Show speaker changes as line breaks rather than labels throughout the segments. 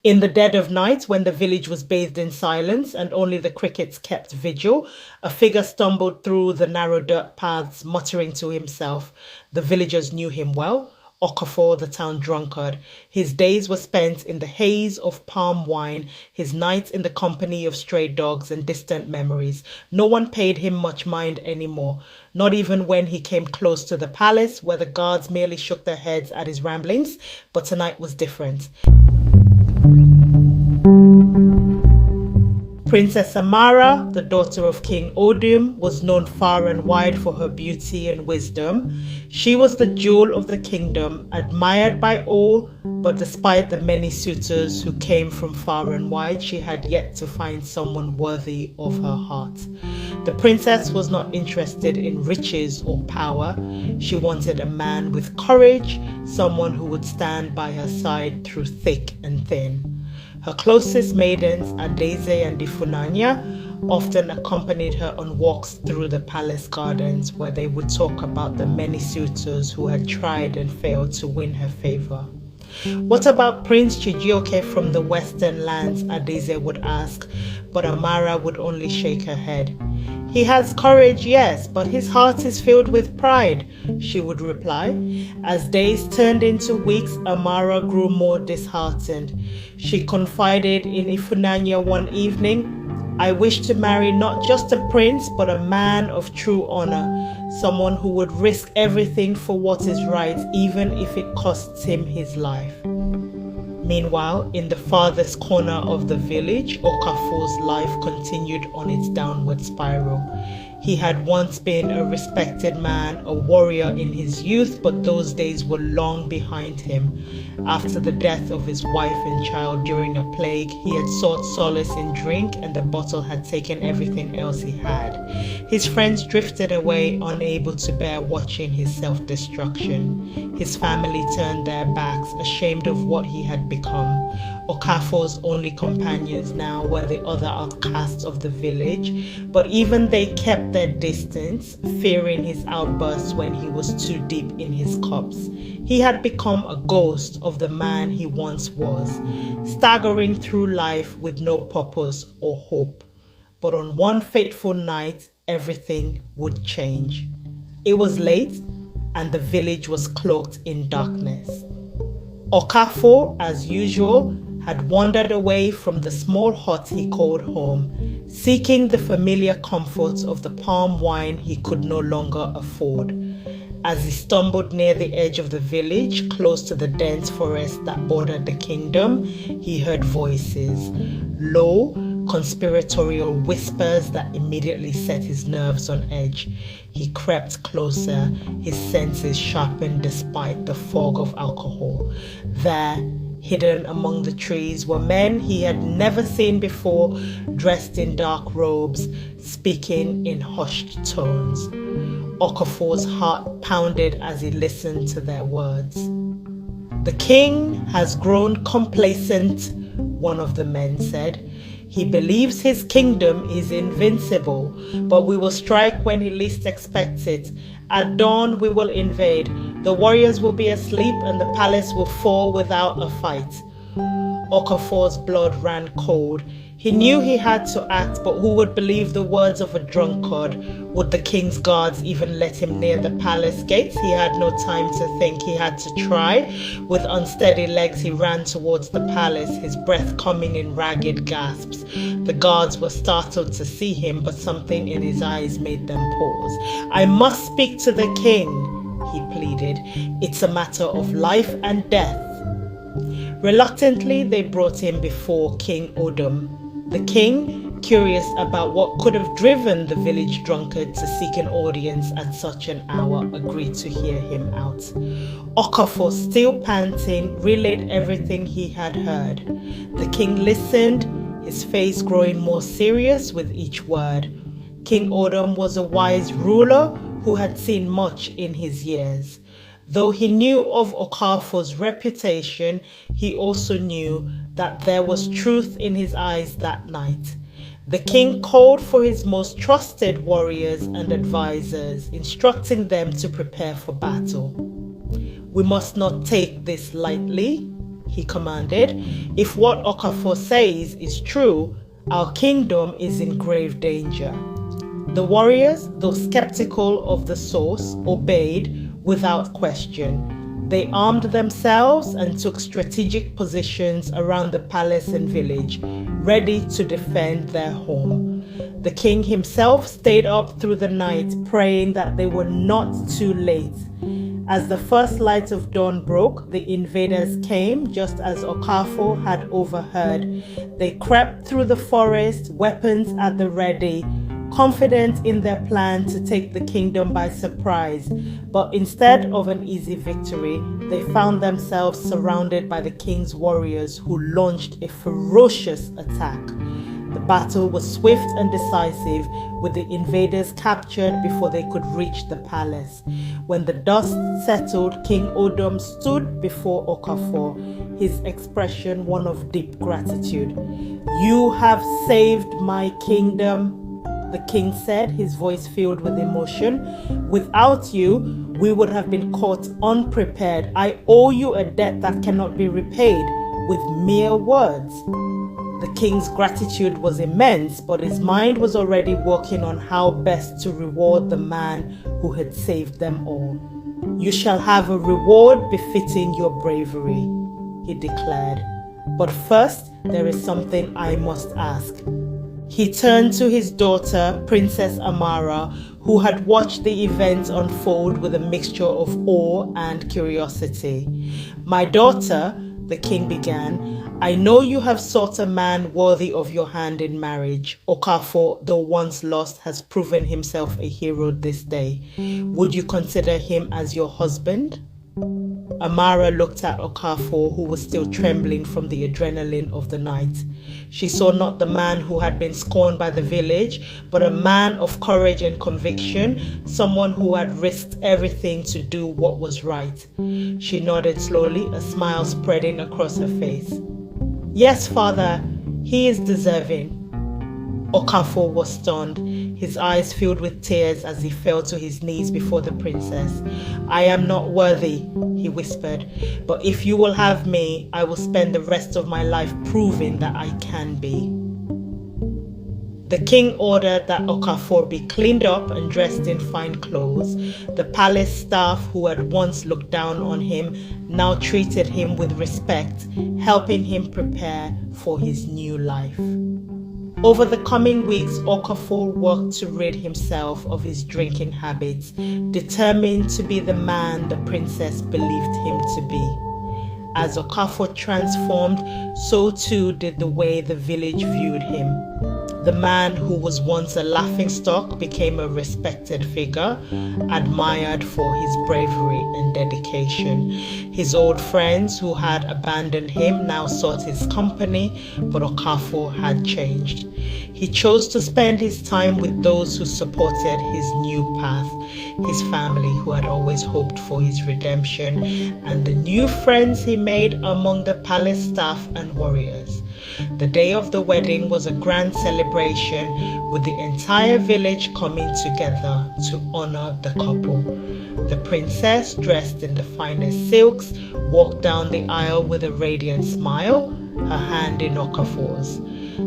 In the dead of night, when the village was bathed in silence and only the crickets kept vigil, a figure stumbled through the narrow dirt paths, muttering to himself. The villagers knew him well. Okafo, the town drunkard. His days were spent in the haze of palm wine, his nights in the company of stray dogs and distant memories. No one paid him much mind anymore, not even when he came close to the palace, where the guards merely shook their heads at his ramblings. But tonight was different. Princess Amara, the daughter of King Odom, was known far and wide for her beauty and wisdom. She was the jewel of the kingdom, admired by all, but despite the many suitors who came from far and wide, she had yet to find someone worthy of her heart. The princess was not interested in riches or power. She wanted a man with courage, someone who would stand by her side through thick and thin. Her closest maidens, Adeze and Ifunanya, often accompanied her on walks through the palace gardens, where they would talk about the many suitors who had tried and failed to win her favor. What about Prince Chijioke from the western lands? Adeze would ask, but Amara would only shake her head. He has courage, yes, but his heart is filled with pride, she would reply. As days turned into weeks, Amara grew more disheartened. She confided in Ifunanya one evening, I wish to marry not just a prince, but a man of true honor, someone who would risk everything for what is right, even if it costs him his life. Meanwhile, in the farthest corner of the village, Okafor's life continued on its downward spiral. He had once been a respected man, a warrior in his youth, but those days were long behind him. After the death of his wife and child during a plague, he had sought solace in drink, and the bottle had taken everything else he had. His friends drifted away, unable to bear watching his self-destruction. His family turned their backs, ashamed of what he had become. Okafor's only companions now were the other outcasts of the village, but even they kept their distance, fearing his outbursts when he was too deep in his cups. He had become a ghost of the man he once was, staggering through life with no purpose or hope. But on one fateful night, everything would change. It was late, and the village was cloaked in darkness. Okafo, as usual, had wandered away from the small hut he called home, seeking the familiar comforts of the palm wine he could no longer afford. As he stumbled near the edge of the village, close to the dense forest that bordered the kingdom, he heard voices, low, conspiratorial whispers that immediately set his nerves on edge. He crept closer, his senses sharpened despite the fog of alcohol. There, hidden among the trees, were men he had never seen before, dressed in dark robes, speaking in hushed tones. Okafor's heart pounded as he listened to their words. The king has grown complacent, one of the men said. He believes his kingdom is invincible, but we will strike when he least expects it. At dawn we will invade. The warriors will be asleep and the palace will fall without a fight. Okafor's blood ran cold. He knew he had to act, but who would believe the words of a drunkard? Would the king's guards even let him near the palace gates? He had no time to think. He had to try. With unsteady legs, he ran towards the palace, his breath coming in ragged gasps. The guards were startled to see him, but something in his eyes made them pause. I must speak to the king, he pleaded. It's a matter of life and death. Reluctantly, they brought him before King Odom. The king, curious about what could have driven the village drunkard to seek an audience at such an hour, agreed to hear him out. Okafo, still panting, relayed everything he had heard. The king listened, his face growing more serious with each word. King Odom was a wise ruler who had seen much in his years. Though he knew of Okafor's reputation, he also knew that there was truth in his eyes that night. The king called for his most trusted warriors and advisors, instructing them to prepare for battle. We must not take this lightly, he commanded. "If what Okafo says is true, our kingdom is in grave danger." The warriors, though skeptical of the source, obeyed without question. They armed themselves and took strategic positions around the palace and village, ready to defend their home. The king himself stayed up through the night, praying that they were not too late. As the first light of dawn broke, the invaders came, just as Okafo had overheard. They crept through the forest, weapons at the ready, confident in their plan to take the kingdom by surprise. But instead of an easy victory, they found themselves surrounded by the king's warriors, who launched a ferocious attack. The battle was swift and decisive, with the invaders captured before they could reach the palace. When the dust settled, King Odom stood before Okafo, his expression one of deep gratitude. "You have saved my kingdom," the king said, his voice filled with emotion. "Without you, we would have been caught unprepared. I owe you a debt that cannot be repaid with mere words." The king's gratitude was immense, but his mind was already working on how best to reward the man who had saved them all. "You shall have a reward befitting your bravery," he declared. "But first, there is something I must ask." He turned to his daughter, Princess Amara, who had watched the events unfold with a mixture of awe and curiosity. "My daughter," the king began, "I know you have sought a man worthy of your hand in marriage. Okafo, though once lost, has proven himself a hero this day. Would you consider him as your husband?" Amara looked at Okafo, who was still trembling from the adrenaline of the night. She saw not the man who had been scorned by the village, but a man of courage and conviction, someone who had risked everything to do what was right. She nodded slowly, a smile spreading across her face. "Yes, father, he is deserving." Okafo was stunned, his eyes filled with tears as he fell to his knees before the princess. "I am not worthy," he whispered, "but if you will have me, I will spend the rest of my life proving that I can be." The king ordered that Okafo be cleaned up and dressed in fine clothes. The palace staff, who had once looked down on him, now treated him with respect, helping him prepare for his new life. Over the coming weeks, Okafo worked to rid himself of his drinking habits, determined to be the man the princess believed him to be. As Okafo transformed, so too did the way the village viewed him. The man who was once a laughingstock became a respected figure, admired for his bravery and dedication. His old friends who had abandoned him now sought his company, but Okafo had changed. He chose to spend his time with those who supported his new path, his family who had always hoped for his redemption, and the new friends he made among the palace staff and warriors. The day of the wedding was a grand celebration, with the entire village coming together to honor the couple. The princess, dressed in the finest silks, walked down the aisle with a radiant smile, her hand in Okafor's.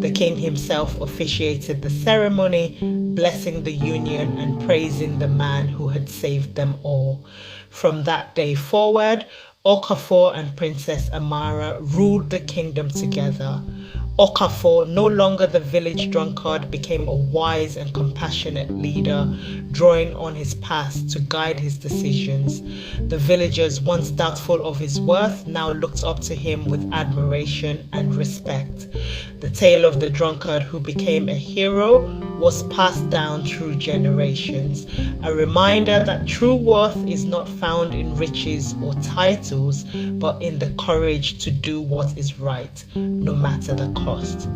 The king himself officiated the ceremony, blessing the union and praising the man who had saved them all. From that day forward, Okafo and Princess Amara ruled the kingdom together. Okafo, no longer the village drunkard, became a wise and compassionate leader, drawing on his past to guide his decisions. The villagers, once doubtful of his worth, now looked up to him with admiration and respect. The tale of the drunkard who became a hero was passed down through generations, a reminder that true worth is not found in riches or titles, but in the courage to do what is right, no matter the cost.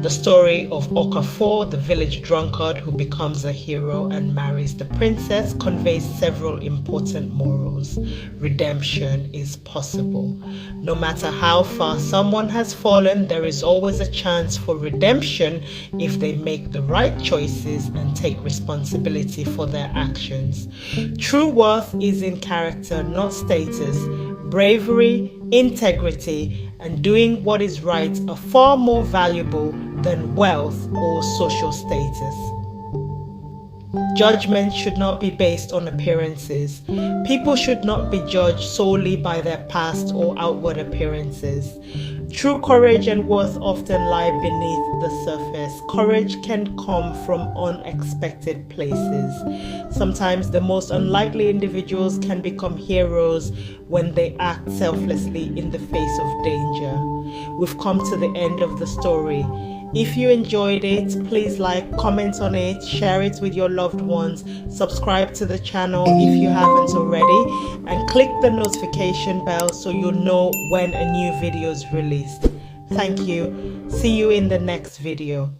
The story of Okafo, the village drunkard who becomes a hero and marries the princess, conveys several important morals. Redemption is possible. No matter how far someone has fallen, there is always a chance for redemption if they make the right choices and take responsibility for their actions. True worth is in character, not status. Bravery, integrity, and doing what is right are far more valuable than wealth or social status. Judgment should not be based on appearances. People should not be judged solely by their past or outward appearances. True courage and worth often lie beneath the surface. Courage can come from unexpected places. Sometimes the most unlikely individuals can become heroes when they act selflessly in the face of danger. We've come to the end of the story. If you enjoyed it, please like, comment on it, share it with your loved ones, subscribe to the channel if you haven't already, and click the notification bell so you'll know when a new video is released. Thank you. See you in the next video.